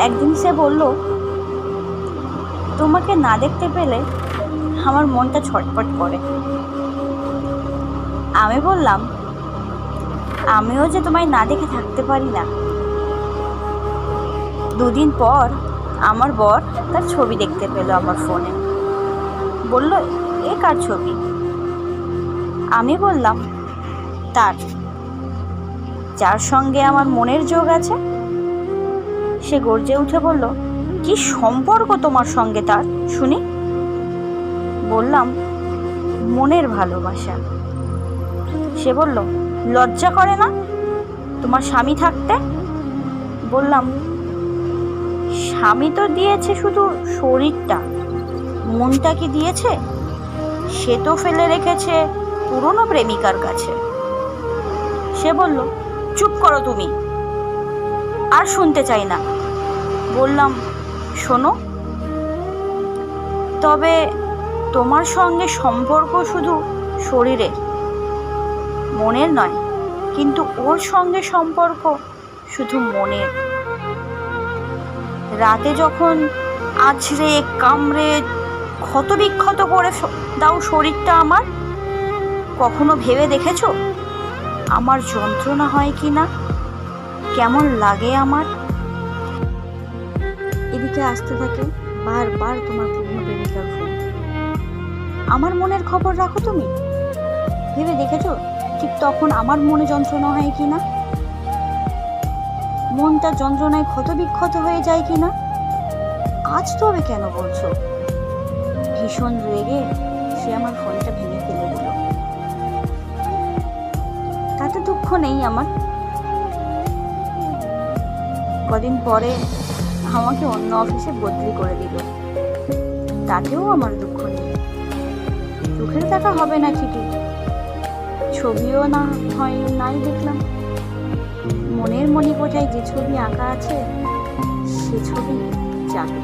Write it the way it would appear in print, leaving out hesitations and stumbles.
একদিন সে বলল, তোমাকে না দেখতে পেলে আমার মনটা ছটফট করে। আমি বললাম, আমিও যে তোমায় না দেখে থাকতে পারি না। দুদিন পর আমার বর তার ছবি দেখতে পেল আমার ফোনে। বলল, এ কার ছবি? আমি বললাম, তার, যার সঙ্গে আমার মনের যোগ আছে। সে গর্জে উঠে বলল, কি সম্পর্ক তোমার সঙ্গে তার শুনি? বললাম, মনের ভালোবাসা। সে বলল, লজ্জা করে না তোমার স্বামী থাকতে? বললাম, স্বামী তো দিয়েছে শুধু শরীরটা, মনটা কি দিয়েছে? সে তো ফেলে রেখেছে পুরনো প্রেমিকার কাছে। সে বলল, চুপ করো তুমি, আর শুনতে চাই না। বললাম, শোনো, তবে তোমার সঙ্গে সম্পর্ক শুধু শরীরের, মনের নয়, কিন্তু ওর সঙ্গে সম্পর্ক শুধু মনের। রাতে যখন আছড়ে কামড়ে ক্ষতবিক্ষত করে দাও শরীরটা আমার, কখনো ভেবে দেখেছো আমার যন্ত্রণা হয় কি না, কেমন লাগে আমার? এদিকে আসতে থাকে বারবার তোমার পুরনো প্রেমিকার ফোন। আমার মনের খবর রাখো তুমি? ভেবে দেখেছো ঠিক তখন আমার মনে যন্ত্রণা হয় কি না, মনটা যন্ত্রণায় ক্ষতবিক্ষত হয়ে যায় কি না? আজ তবে কেন বলছো? ভীষণ রেগে সে আমার ফোনটা ভেঙে ফেলে দিল। তাতে দুঃখ নেই আমার। কদিন পরে আমাকে অন্য অফিসে বদলি করে দিল, তাতেও আমার দুঃখ নেই। চোখের দেখা হবে না ঠিকই, ছবিও না হয় নাই দেখলাম। মনের মনি কোঠায় যে ছবি আঁকা আছে, সে ছবি যাকে